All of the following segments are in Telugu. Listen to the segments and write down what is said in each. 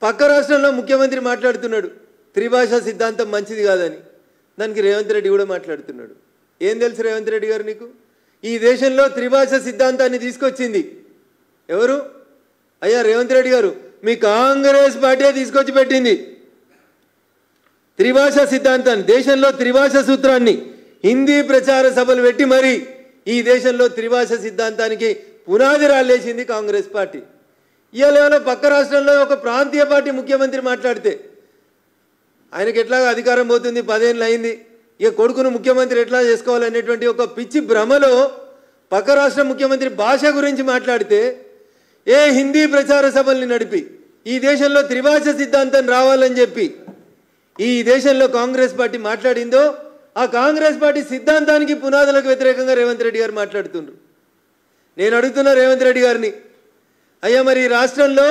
పక్క రాష్ట్రంలో ముఖ్యమంత్రి మాట్లాడుతున్నాడు త్రిభాషా సిద్ధాంతం మంచిది కాదని. దానికి రేవంత్ రెడ్డి కూడా మాట్లాడుతున్నాడు. ఏం తెలుసు రేవంత్ రెడ్డి గారు నీకు? ఈ దేశంలో త్రిభాషా సిద్ధాంతాన్ని తీసుకొచ్చింది ఎవరు? అయ్యా రేవంత్ రెడ్డి గారు, మీ కాంగ్రెస్ పార్టీ తీసుకొచ్చి పెట్టింది త్రిభాషా సిద్ధాంతాన్ని. దేశంలో త్రిభాషా సూత్రాన్ని హిందీ ప్రచార సభలు పెట్టి మరి ఈ దేశంలో త్రిభాషా సిద్ధాంతానికి పునాది రాలేసింది కాంగ్రెస్ పార్టీ. ఇవాళ పక్క రాష్ట్రంలో ఒక ప్రాంతీయ పార్టీ ముఖ్యమంత్రి మాట్లాడితే ఆయనకి ఎట్లాగా అధికారం పోతుంది, 10 ఏళ్ళు అయింది, ఇక కొడుకును ముఖ్యమంత్రి ఎట్లా చేసుకోవాలనేటువంటి ఒక పిచ్చి భ్రమలో పక్క రాష్ట్ర ముఖ్యమంత్రి భాష గురించి మాట్లాడితే ఏ హిందీ ప్రచార సభల్ని నడిపి ఈ దేశంలో త్రిభాషా సిద్ధాంతం రావాలని చెప్పి ఈ దేశంలో కాంగ్రెస్ పార్టీ మాట్లాడిందో ఆ కాంగ్రెస్ పార్టీ సిద్ధాంతానికి పునాదులకు వ్యతిరేకంగా రేవంత్ రెడ్డి గారు మాట్లాడుతున్నారు. నేను అడుగుతున్నా రేవంత్ రెడ్డి గారిని, అయ్యా మరి ఈ రాష్ట్రంలో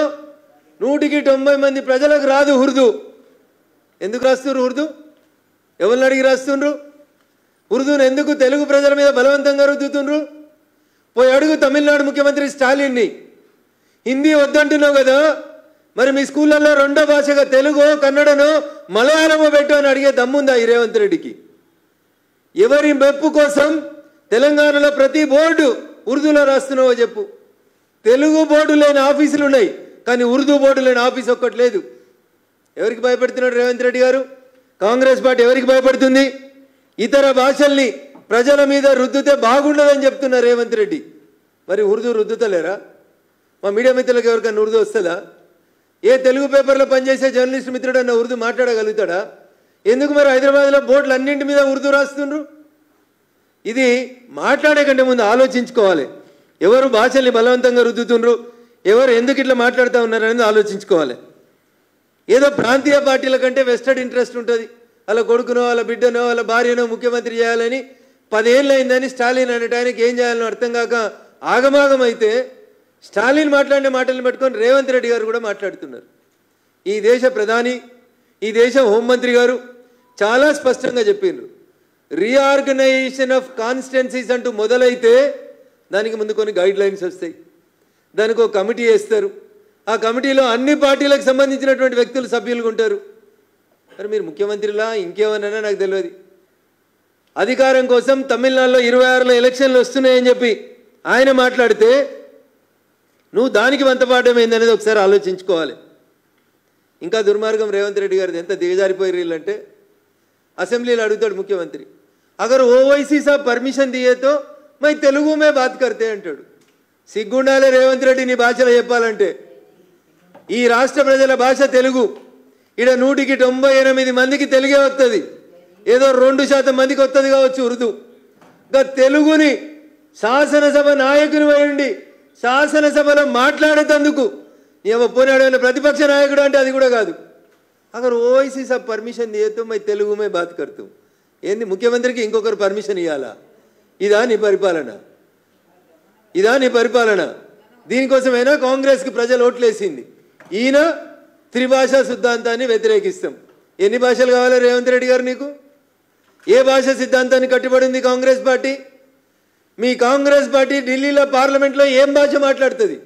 100కి 90 మంది ప్రజలకు రాదు ఉర్దూ. ఎందుకు రాస్తున్నారు ఉర్దూ? ఎవరిని అడిగి రాస్తుండ్రు? ఉర్దూను ఎందుకు తెలుగు ప్రజల మీద బలవంతంగా రుద్దుతుండ్రు? పోయి అడుగు తమిళనాడు ముఖ్యమంత్రి స్టాలిన్ని. హిందీ వద్దంటున్నావు కదా, మరి మీ స్కూళ్ళల్లో రెండో భాషగా తెలుగు, కన్నడనో, మలయాళమో పెట్టు అని అడిగే దమ్ముందా ఈ రేవంత్ రెడ్డికి? ఎవరి మెప్పు కోసం తెలంగాణలో ప్రతి బోర్డు ఉర్దూలో రాస్తున్నావో చెప్పు. తెలుగు బోర్డు లేని ఆఫీసులు ఉన్నాయి, కానీ ఉర్దూ బోర్డు లేని ఆఫీస్ ఒక్కటి లేదు. ఎవరికి భయపడుతున్నాడు రేవంత్ రెడ్డి గారు? కాంగ్రెస్ పార్టీ ఎవరికి భయపడుతుంది? ఇతర భాషల్ని ప్రజల మీద రుద్దుతే బాగుండదని చెప్తున్న రేవంత్ రెడ్డి మరి ఉర్దూ రుద్దుతలేరా? మా మీడియా మిత్రులకు ఎవరికన్నా ఉర్దూ వస్తుందా? ఏ తెలుగు పేపర్లో పనిచేసే జర్నలిస్ట్ మిత్రుడు అన్న ఉర్దూ మాట్లాడగలుగుతాడా? ఎందుకు మరి హైదరాబాద్లో బోర్డులు అన్నింటి మీద ఉర్దూ రాస్తుండ్రు? ఇది మాట్లాడే కంటే ముందు ఆలోచించుకోవాలి. ఎవరు భాషల్ని బలవంతంగా రుద్దుతుండ్రు, ఎవరు ఎందుకు ఇట్లా మాట్లాడుతూ ఉన్నారు అనేది ఆలోచించుకోవాలి. ఏదో ప్రాంతీయ పార్టీల కంటే వెస్టెడ్ ఇంట్రెస్ట్ ఉంటుంది, వాళ్ళ కొడుకునో వాళ్ళ బిడ్డనో వాళ్ళ భార్యనో ముఖ్యమంత్రి చేయాలని 10 ఏళ్ళు అయిందని స్టాలిన్ అనేటానికి ఏం చేయాలని అర్థం కాక ఆగమాగం అయితే స్టాలిన్ మాట్లాడిన మాటలను పెట్టుకొని రేవంత్ రెడ్డి గారు కూడా మాట్లాడుతున్నారు. ఈ దేశ ప్రధాని, ఈ దేశ హోంమంత్రి గారు చాలా స్పష్టంగా చెప్పిండ్రు, రీఆర్గనైజేషన్ ఆఫ్ కాన్స్టిట్యున్సీస్ అంటూ మొదలైతే దానికి ముందు కొన్ని గైడ్ లైన్స్ వస్తాయి, దానికి ఒక కమిటీ వేస్తారు, ఆ కమిటీలో అన్ని పార్టీలకు సంబంధించినటువంటి వ్యక్తులు సభ్యులుగా ఉంటారు. మరి మీరు ముఖ్యమంత్రిలా ఇంకేమన్నా నాకు తెలియదు. అధికారం కోసం తమిళనాడులో 26లో ఎలక్షన్లు వస్తున్నాయని చెప్పి ఆయన మాట్లాడితే నువ్వు దానికి వంతపాఠమైందనేది ఒకసారి ఆలోచించుకోవాలి. ఇంకా దుర్మార్గం రేవంత్ రెడ్డి గారిది ఎంత దిగజారిపోయారు వీళ్ళంటే, అసెంబ్లీలో అడుగుతాడు ముఖ్యమంత్రి, అగర్ ఓవైసీ సాబ్ పర్మిషన్ దియేతో మై తెలుగు మే బాత్ కర్తే అంటాడు. సిగ్గుండాలే రేవంత్ రెడ్డి నీ భాషలో చెప్పాలంటే. ఈ రాష్ట్ర ప్రజల భాష తెలుగు. ఇక్కడ 100కి 98 మందికి తెలుగే వస్తుంది, ఏదో 2% మందికి వస్తుంది కావచ్చు ఉర్దూ. ఇంకా తెలుగుని శాసనసభ నాయకుని ఉండి శాసనసభలో మాట్లాడేటందుకు ఏమో పోనాడు ప్రతిపక్ష నాయకుడు అంటే అది కూడా కాదు. అక్కడ ఓవైసీ సబ్ పర్మిషన్ ఇయ్యతో మై తెలుగు మే బాత్ కర్తూ. ఏంది ముఖ్యమంత్రికి ఇంకొకరు పర్మిషన్ ఇవ్వాలా? ఇదా నీ పరిపాలన? ఇదా నీ పరిపాలన? దీనికోసమైనా కాంగ్రెస్కి ప్రజలు ఓట్లేసింది. ఈయన త్రిభాషా సిద్ధాంతాన్ని వ్యతిరేకిస్తాం. ఎన్ని భాషలు కావాలి రేవంత్ రెడ్డి గారు నీకు? ఏ భాష సిద్ధాంతాన్ని కట్టుబడింది కాంగ్రెస్ పార్టీ? మీ కాంగ్రెస్ పార్టీ ఢిల్లీలో పార్లమెంట్లో ఏం భాష మాట్లాడుతుంది?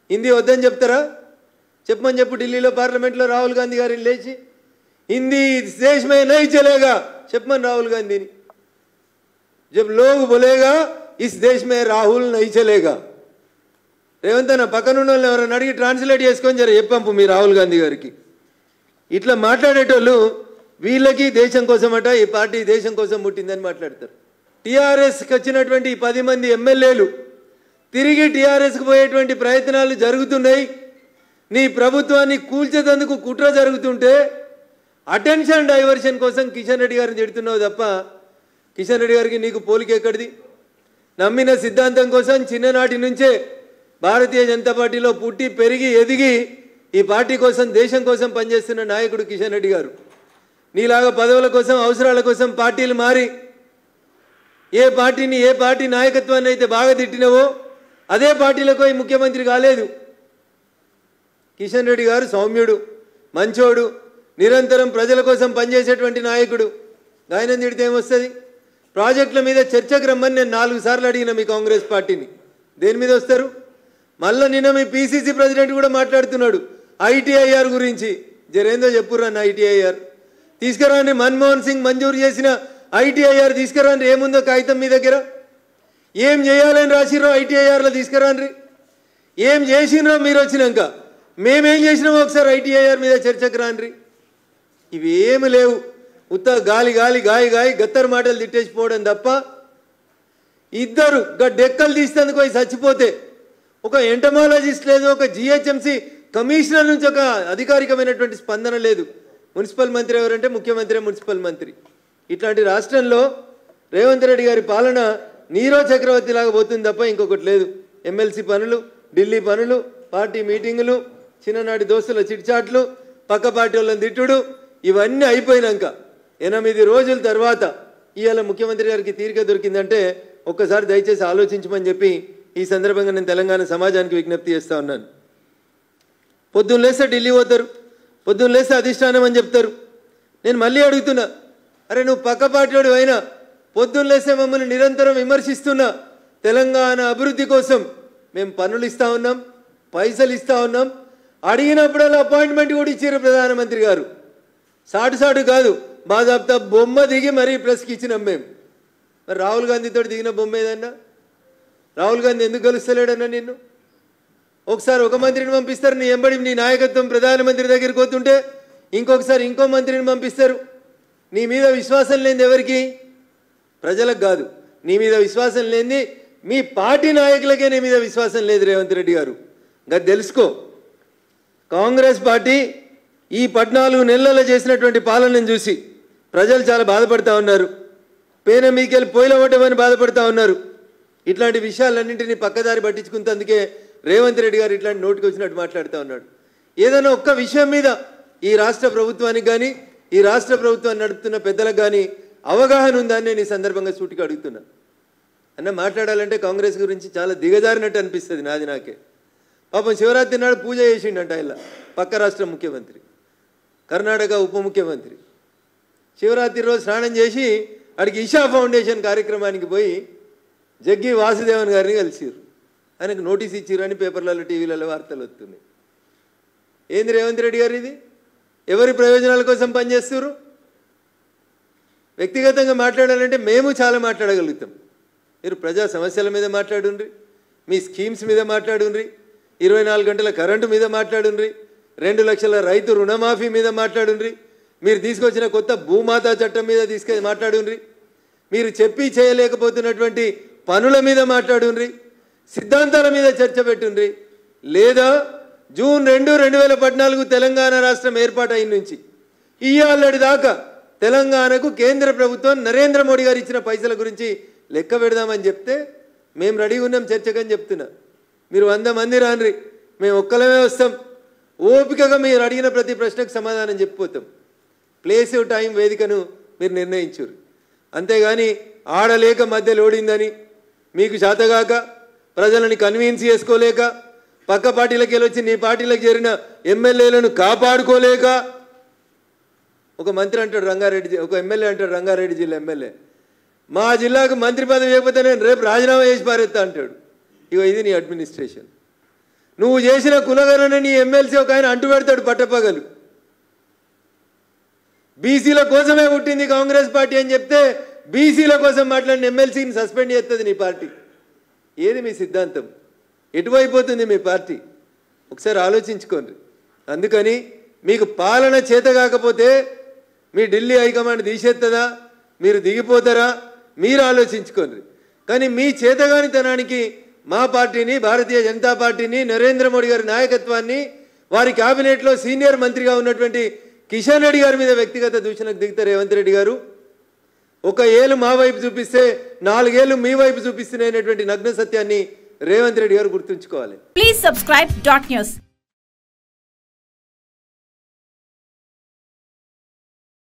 హిందీ వద్దని చెప్తారా? చెప్పమని చెప్పు. ఢిల్లీలో పార్లమెంట్లో రాహుల్ గాంధీ గారిని లేచి హిందీ इस देश में नहीं चलेगा చెప్పమని రాహుల్ గాంధీని. जब लोग बोलेगा इस देश में राहुल नहीं चलेगा. రేవంత్ అన్న పక్కన ఉన్న వాళ్ళని ఎవరైనా అడిగి ట్రాన్స్లేట్ చేసుకొని జర చెప్పంపు మీ రాహుల్ గాంధీ గారికి. ఇట్లా మాట్లాడేటోళ్ళు వీళ్ళకి దేశం కోసం అట ఈ పార్టీ దేశం కోసం పుట్టిందని మాట్లాడతారు. టీఆర్ఎస్కి వచ్చినటువంటి 10 మంది ఎమ్మెల్యేలు తిరిగి టీఆర్ఎస్కి పోయేటువంటి ప్రయత్నాలు జరుగుతున్నాయి. నీ ప్రభుత్వాన్ని కూల్చేందుకు కుట్ర జరుగుతుంటే అటెన్షన్ డైవర్షన్ కోసం కిషన్ రెడ్డి గారిని తిడుతున్నావు తప్ప కిషన్ రెడ్డి గారికి నీకు పోలిక ఎక్కడిది? నమ్మిన సిద్ధాంతం కోసం చిన్ననాటి నుంచే భారతీయ జనతా పార్టీలో పుట్టి పెరిగి ఎదిగి ఈ పార్టీ కోసం దేశం కోసం పనిచేస్తున్న నాయకుడు కిషన్ రెడ్డి గారు. నీలాగా పదవుల కోసం అవసరాల కోసం పార్టీలు మారి ఏ పార్టీని ఏ పార్టీ నాయకత్వాన్ని అయితే బాగా తిట్టినవో అదే పార్టీలకు ఈ ముఖ్యమంత్రి కాలేదు. కిషన్ రెడ్డి గారు సౌమ్యుడు, మంచోడు, నిరంతరం ప్రజల కోసం పనిచేసేటువంటి నాయకుడు. ఆయన తిడితే ఏమొస్తుంది? ప్రాజెక్టుల మీద చర్చకు రమ్మని నేను 4 సార్లు అడిగిన మీ కాంగ్రెస్ పార్టీని. దేని మీద వస్తారు? మళ్ళీ నిన్న మీ పీసీసీ ప్రెసిడెంట్ కూడా మాట్లాడుతున్నాడు, ఐటీఐఆర్ గురించి జరేందో చెప్పుర్రన్న ఐటీఐఆర్ తీసుకురాండి. మన్మోహన్ సింగ్ మంజూరు చేసిన ఐటీఐఆర్ తీసుకురాండి. ఏముందో కాగితం మీ దగ్గర ఏం చేయాలని రాసిర్రో ఐటీఐఆర్లో తీసుకురాండి. ఏం చేసినో మీరు వచ్చినాక మేమేం చేసినామో ఒకసారి ఐటీఐఆర్ మీద చర్చకు రాండి. ఇవి ఏమి లేవు. ఉత్త గాలి గాలి గాయి గాయి గత్తరు మాటలు తిట్టేసిపోవడం తప్ప ఇద్దరు డెక్కలు తీసేందుకు పోయి చచ్చిపోతే ఒక ఎంటమాలజిస్ట్ లేదు, ఒక జిహెచ్ఎంసీ కమిషనర్ నుంచి ఒక అధికారికమైనటువంటి స్పందన లేదు. మున్సిపల్ మంత్రి ఎవరంటే ముఖ్యమంత్రి, మున్సిపల్ మంత్రి. ఇట్లాంటి రాష్ట్రంలో రేవంత్ రెడ్డి గారి పాలన నీరో చక్రవర్తి లాగా పోతుంది తప్ప ఇంకొకటి లేదు. ఎమ్మెల్సీ పనులు, ఢిల్లీ పనులు, పార్టీ మీటింగులు, చిన్ననాటి దోస్తుల చిట్చాట్లు, పక్క పార్టీ వాళ్ళని తిట్టుడు, ఇవన్నీ అయిపోయినాక 8 రోజుల తర్వాత ఇవాళ ముఖ్యమంత్రి గారికి తీరిక దొరికిందంటే ఒక్కసారి దయచేసి ఆలోచించమని చెప్పి ఈ సందర్భంగా నేను తెలంగాణ సమాజానికి విజ్ఞప్తి చేస్తూ ఉన్నాను. పొద్దున్న లేస్తే ఢిల్లీ పోతారు, పొద్దున్న లేస్తే అధిష్టానం అని చెప్తారు. నేను మళ్ళీ అడుగుతున్నా, అరే నువ్వు పక్క పార్టీ వాడు అయినా పొద్దున్న లేస్తే మమ్మల్ని నిరంతరం విమర్శిస్తున్నా తెలంగాణ అభివృద్ధి కోసం మేము పనులు ఇస్తూ ఉన్నాం, పైసలు ఇస్తూ ఉన్నాం, అడిగినప్పుడల్లా అపాయింట్మెంట్ కూడా ఇచ్చారు ప్రధానమంత్రి గారు. సాటు కాదు, బాజాబ్తా బొమ్మ దిగి మరీ ప్రెస్కి ఇచ్చినాం మేము. మరి రాహుల్ గాంధీతో దిగిన బొమ్మ ఏదన్నా? రాహుల్ గాంధీ ఎందుకు కలుస్తలేడన్నా నిన్ను? ఒకసారి ఒక మంత్రిని పంపిస్తారు, నీ ఎంబడి నీ నాయకత్వం ప్రధానమంత్రి దగ్గరికి పోతుంటే ఇంకొకసారి ఇంకో మంత్రిని పంపిస్తారు. నీ మీద విశ్వాసం లేనిది ఎవరికి? ప్రజలకు కాదు. నీ మీద విశ్వాసం లేనిది మీ పార్టీ నాయకులకే నీ మీద విశ్వాసం లేదు రేవంత్ రెడ్డి గారు. అది తెలుసుకో. కాంగ్రెస్ పార్టీ ఈ 14 నెలల్లో చేసినటువంటి పాలనను చూసి ప్రజలు చాలా బాధపడుతూ ఉన్నారు. పేన మీకెళ్ళి పోయిలవటమని బాధపడుతూ ఉన్నారు. ఇట్లాంటి విషయాలన్నింటినీ పక్కదారి పట్టించుకున్నందుకే రేవంత్ రెడ్డి గారు ఇట్లాంటి నోటికి వచ్చినట్టు మాట్లాడుతూ ఉన్నాడు. ఏదైనా ఒక్క విషయం మీద ఈ రాష్ట్ర ప్రభుత్వానికి కానీ ఈ రాష్ట్ర ప్రభుత్వాన్ని నడుపుతున్న పెద్దలకు కానీ అవగాహన ఉందని నేను ఈ సందర్భంగా సూటిగా అడుగుతున్నా. అన్న మాట్లాడాలంటే కాంగ్రెస్ గురించి చాలా దిగజారినట్టు అనిపిస్తుంది నాకే. పాపం శివరాత్రి నాడు పూజ చేసిండంట ఇలా పక్క రాష్ట్ర ముఖ్యమంత్రి, కర్ణాటక ఉప ముఖ్యమంత్రి. శివరాత్రి రోజు స్నానం చేసి అడిగి ఇషా ఫౌండేషన్ కార్యక్రమానికి పోయి జగ్గి వాసుదేవన్ గారిని కలిసిరు. ఆయనకు నోటీస్ ఇచ్చిరు అని పేపర్లలో టీవీలలో వార్తలు వస్తున్నాయి. ఏంది రేవంత్ రెడ్డి గారు ఇది? ఎవరి ప్రయోజనాల కోసం పనిచేస్తున్నారు? వ్యక్తిగతంగా మాట్లాడాలంటే మేము చాలా మాట్లాడగలుగుతాం. మీరు ప్రజా సమస్యల మీద మాట్లాడుండ్రి, మీ స్కీమ్స్ మీద మాట్లాడుండ్రి, 24 గంటల కరెంటు మీద మాట్లాడుండ్రి, 2 లక్షల రైతు రుణమాఫీ మీద మాట్లాడుండ్రి, మీరు తీసుకొచ్చిన కొత్త భూమాతా చట్టం మీద మాట్లాడుండ్రి, మీరు చెప్పి చేయలేకపోతున్నటువంటి పనుల మీద మాట్లాడుండ్రి, సిద్ధాంతాల మీద చర్చ పెట్టుండ్రి. లేదా జూన్ 2, 2014 తెలంగాణ రాష్ట్రం ఏర్పాటు అయిన నుంచి ఇయ్యాలటి దాకా తెలంగాణకు కేంద్ర ప్రభుత్వం నరేంద్ర మోడీ గారు ఇచ్చిన పైసల గురించి లెక్క పెడదామని చెప్తే మేము రెడీగా ఉన్నాం చర్చకని చెప్తున్నా. మీరు 100 మంది రాన్రి, మేము ఒక్కలమే వస్తాం. ఓపికగా మీరు అడిగిన ప్రతి ప్రశ్నకు సమాధానం చెప్పిపోతాం. ప్లేస్ టైం వేదికను మీరు నిర్ణయించారు. అంతేగాని ఆడలేక మధ్యలో ఓడిందని మీకు చేతగాక ప్రజలని కన్విన్స్ చేసుకోలేక పక్క పార్టీలకు వెళ్ళొచ్చి నీ పార్టీలకు చేరిన ఎమ్మెల్యేలను కాపాడుకోలేక ఒక మంత్రి అంటాడు రంగారెడ్డి, ఒక ఎమ్మెల్యే అంటాడు రంగారెడ్డి జిల్లా ఎమ్మెల్యే, మా జిల్లాకు మంత్రి పదవి ఇవ్వకపోతే నేను రేపు రాజీనామా చేసి పారేస్తా అంటాడు. ఇగో ఇది నీ అడ్మినిస్ట్రేషన్. నువ్వు చేసిన కులగణన నీ ఎమ్మెల్సీ ఒక ఆయన అంటు పెడతాడు పట్టపగలు. బీసీల కోసమే పుట్టింది కాంగ్రెస్ పార్టీ అని చెప్తే బీసీల కోసం మాట్లాడిన ఎమ్మెల్సీని సస్పెండ్ చేస్తుంది నీ పార్టీ. ఏది మీ సిద్ధాంతం? ఎటువైపోతుంది మీ పార్టీ? ఒకసారి ఆలోచించుకోండి. అందుకని మీకు పాలన చేత కాకపోతే మీ ఢిల్లీ హైకమాండ్ తీసేస్తుందా, మీరు దిగిపోతారా, మీరు ఆలోచించుకోండి. కానీ మీ చేతగానితనానికి మా పార్టీని, భారతీయ జనతా పార్టీని, నరేంద్ర మోడీ గారి నాయకత్వాన్ని, వారి క్యాబినెట్లో సీనియర్ మంత్రిగా ఉన్నటువంటి కిషన్ రెడ్డి గారి మీద వ్యక్తిగత దూషణకు దిగుతారు రేవంత్ రెడ్డి గారు. ఒక ఏళ్ళు మా వైపు చూపిస్తే 4 ఏళ్ళు మీ వైపు చూపిస్తున్నాయనేటువంటి నగ్న సత్యాన్ని రేవంత్ రెడ్డి గారు గుర్తుంచుకోవాలి. Please subscribe .news.